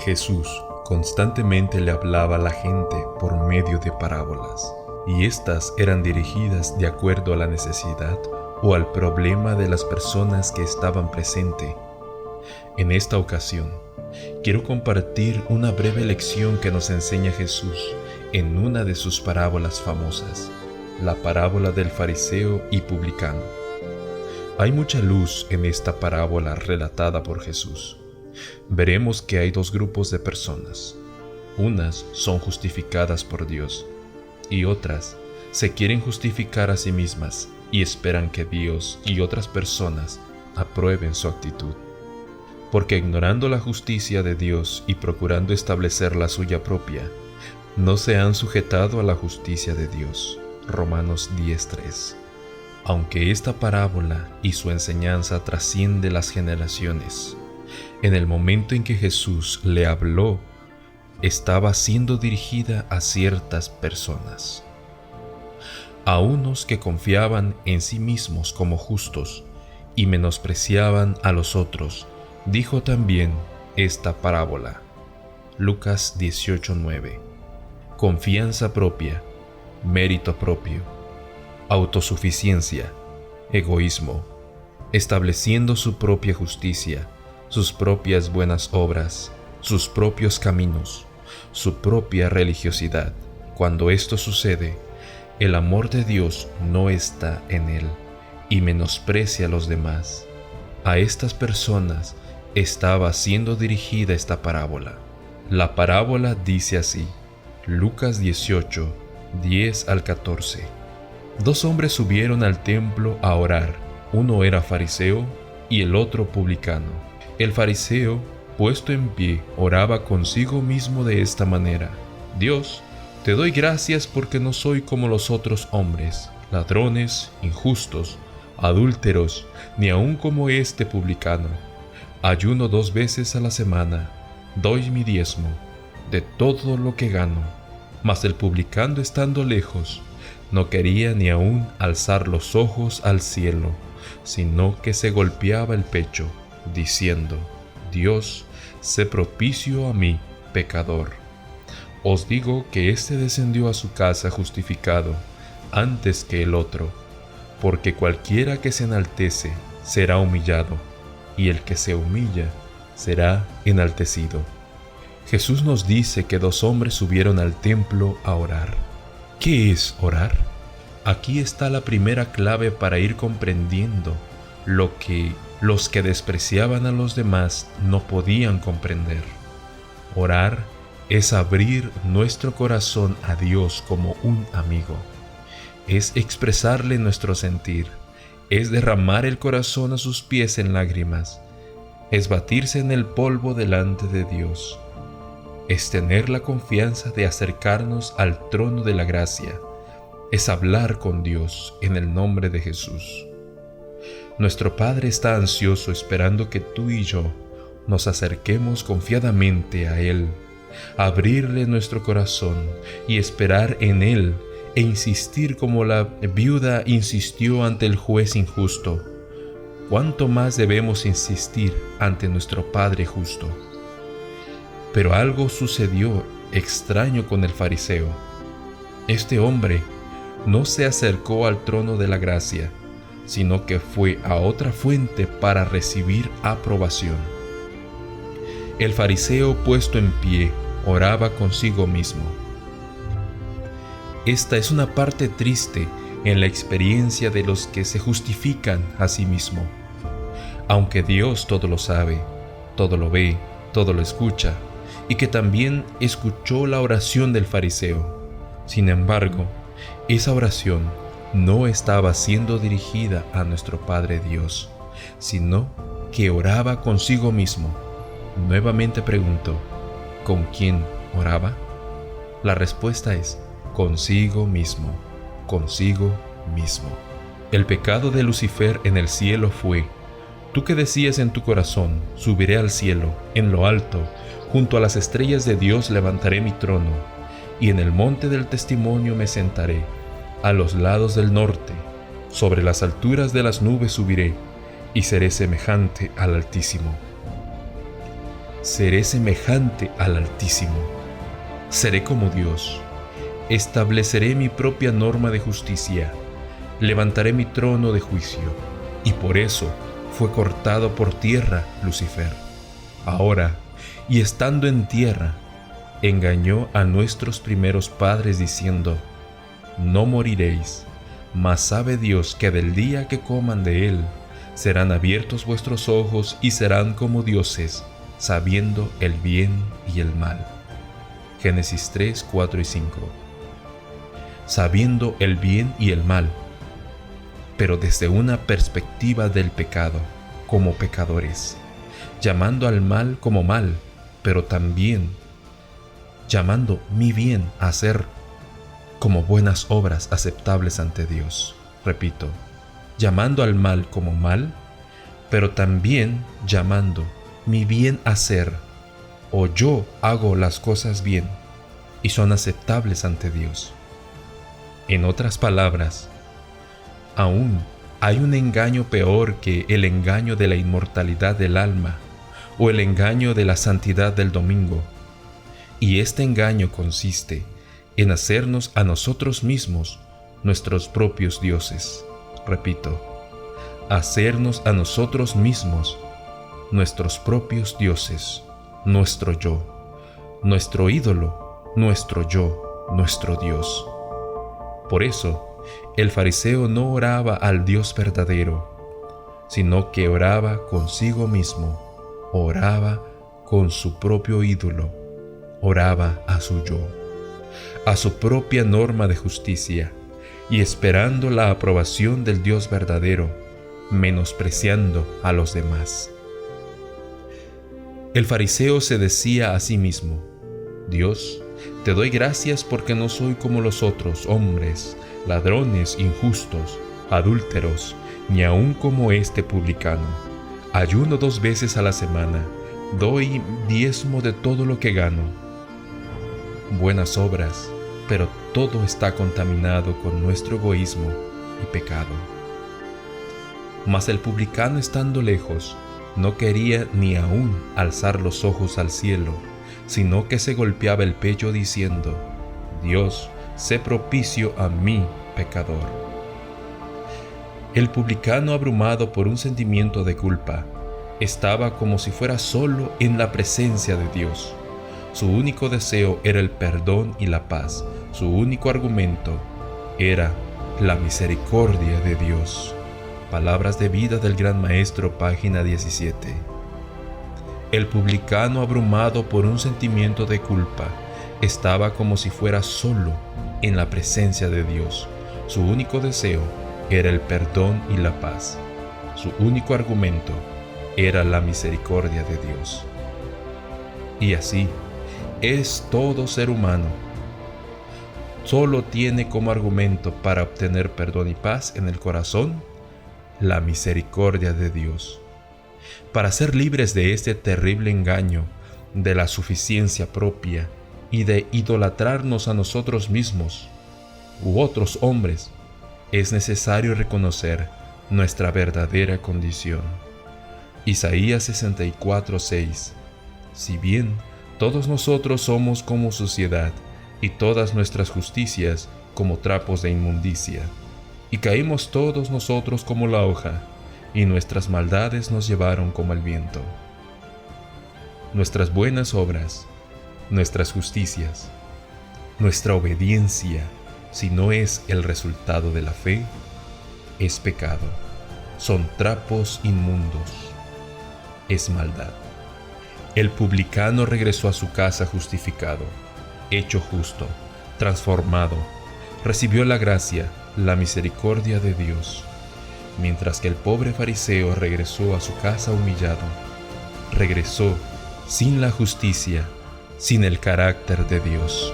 Jesús constantemente le hablaba a la gente por medio de parábolas, y estas eran dirigidas de acuerdo a la necesidad o al problema de las personas que estaban presentes. En esta ocasión, quiero compartir una breve lección que nos enseña Jesús en una de sus parábolas famosas, la parábola del fariseo y publicano. Hay mucha luz en esta parábola relatada por Jesús. Veremos que hay dos grupos de personas. Unas son justificadas por Dios y otras se quieren justificar a sí mismas y esperan que Dios y otras personas aprueben su actitud. Porque ignorando la justicia de Dios y procurando establecer la suya propia, no se han sujetado a la justicia de Dios. Romanos 10:3. Aunque esta parábola y su enseñanza trasciende las generaciones, en el momento en que Jesús le habló, estaba siendo dirigida a ciertas personas. A unos que confiaban en sí mismos como justos y menospreciaban a los otros, dijo también esta parábola. Lucas 18:9. Confianza propia, mérito propio, autosuficiencia, egoísmo, estableciendo su propia justicia, sus propias buenas obras, sus propios caminos, su propia religiosidad. Cuando esto sucede, el amor de Dios no está en él y menosprecia a los demás. A estas personas estaba siendo dirigida esta parábola. La parábola dice así, Lucas 18, 10 al 14. Dos hombres subieron al templo a orar. Uno era fariseo y el otro publicano. El fariseo, puesto en pie, oraba consigo mismo de esta manera: Dios, te doy gracias porque no soy como los otros hombres, ladrones, injustos, adúlteros, ni aun como este publicano. Ayuno 2 veces a la semana, doy mi diezmo de todo lo que gano. Mas el publicano, estando lejos, no quería ni aun alzar los ojos al cielo, sino que se golpeaba el pecho, diciendo: Dios, sé propicio a mí, pecador. Os digo que éste descendió a su casa justificado antes que el otro, porque cualquiera que se enaltece será humillado, y el que se humilla será enaltecido. Jesús nos dice que 2 hombres subieron al templo a orar. ¿Qué es orar? Aquí está la primera clave para ir comprendiendo lo que los que despreciaban a los demás no podían comprender. Orar es abrir nuestro corazón a Dios como un amigo. Es expresarle nuestro sentir. Es derramar el corazón a sus pies en lágrimas. Es batirse en el polvo delante de Dios. Es tener la confianza de acercarnos al trono de la gracia. Es hablar con Dios en el nombre de Jesús. Nuestro Padre está ansioso esperando que tú y yo nos acerquemos confiadamente a Él, abrirle nuestro corazón y esperar en Él e insistir como la viuda insistió ante el juez injusto. ¿Cuánto más debemos insistir ante nuestro Padre justo? Pero algo sucedió extraño con el fariseo. Este hombre no se acercó al trono de la gracia, sino que fue a otra fuente para recibir aprobación. El fariseo, puesto en pie, oraba consigo mismo. Esta es una parte triste en la experiencia de los que se justifican a sí mismo. Aunque Dios todo lo sabe, todo lo ve, todo lo escucha, y que también escuchó la oración del fariseo. Sin embargo, esa oración no estaba siendo dirigida a nuestro Padre Dios, sino que oraba consigo mismo. Nuevamente pregunto, ¿con quién oraba? La respuesta es consigo mismo, consigo mismo. El pecado de Lucifer en el cielo fue: tú que decías en tu corazón, subiré al cielo, en lo alto, junto a las estrellas de Dios levantaré mi trono, y en el monte del testimonio me sentaré, a los lados del norte, sobre las alturas de las nubes subiré, y seré semejante al Altísimo. seré semejante al Altísimo. Seré como Dios. Estableceré mi propia norma de justicia. Levantaré mi trono de juicio. Y por eso fue cortado por tierra Lucifer. Ahora, y estando en tierra, engañó a nuestros primeros padres diciendo: no moriréis, mas sabe Dios que del día que coman de él, serán abiertos vuestros ojos y serán como dioses, sabiendo el bien y el mal. Génesis 3, 4 y 5. Sabiendo el bien y el mal, pero desde una perspectiva del pecado, como pecadores, llamando al mal como mal, pero también llamando mi bien a ser como buenas obras aceptables ante Dios. Repito, llamando al mal como mal, pero también llamando mi bien a ser, o yo hago las cosas bien y son aceptables ante Dios. En otras palabras, aún hay un engaño peor que el engaño de la inmortalidad del alma o el engaño de la santidad del domingo. Y este engaño consiste en hacernos a nosotros mismos nuestros propios dioses. Repito, hacernos a nosotros mismos nuestros propios dioses, nuestro yo, nuestro ídolo, nuestro yo, nuestro Dios. Por eso, el fariseo no oraba al Dios verdadero, sino que oraba consigo mismo, oraba con su propio ídolo, oraba a su yo, a su propia norma de justicia, y esperando la aprobación del Dios verdadero, menospreciando a los demás. El fariseo se decía a sí mismo: Dios, te doy gracias porque no soy como los otros hombres, ladrones, injustos, adúlteros, ni aun como este publicano. Ayuno 2 veces a la semana, doy diezmo de todo lo que gano. Buenas obras, pero todo está contaminado con nuestro egoísmo y pecado. Mas el publicano, estando lejos, no quería ni aún alzar los ojos al cielo, sino que se golpeaba el pecho diciendo: Dios, sé propicio a mí, pecador. El publicano, abrumado por un sentimiento de culpa, estaba como si fuera solo en la presencia de Dios. Su único deseo era el perdón y la paz. Su único argumento era la misericordia de Dios. Palabras de vida del Gran Maestro, página 17. El publicano, abrumado por un sentimiento de culpa, estaba como si fuera solo en la presencia de Dios. Su único deseo era el perdón y la paz. Su único argumento era la misericordia de Dios. Y así es todo ser humano. Solo tiene como argumento para obtener perdón y paz en el corazón la misericordia de Dios. Para ser libres de este terrible engaño de la suficiencia propia y de idolatrarnos a nosotros mismos u otros hombres, es necesario reconocer nuestra verdadera condición. Isaías 64:6. Si bien todos nosotros somos como suciedad, y todas nuestras justicias como trapos de inmundicia, y caímos todos nosotros como la hoja, y nuestras maldades nos llevaron como el viento. Nuestras buenas obras, nuestras justicias, nuestra obediencia, si no es el resultado de la fe, es pecado, son trapos inmundos, es maldad. El publicano regresó a su casa justificado, hecho justo, transformado, recibió la gracia, la misericordia de Dios, mientras que el pobre fariseo regresó a su casa humillado, regresó sin la justicia, sin el carácter de Dios.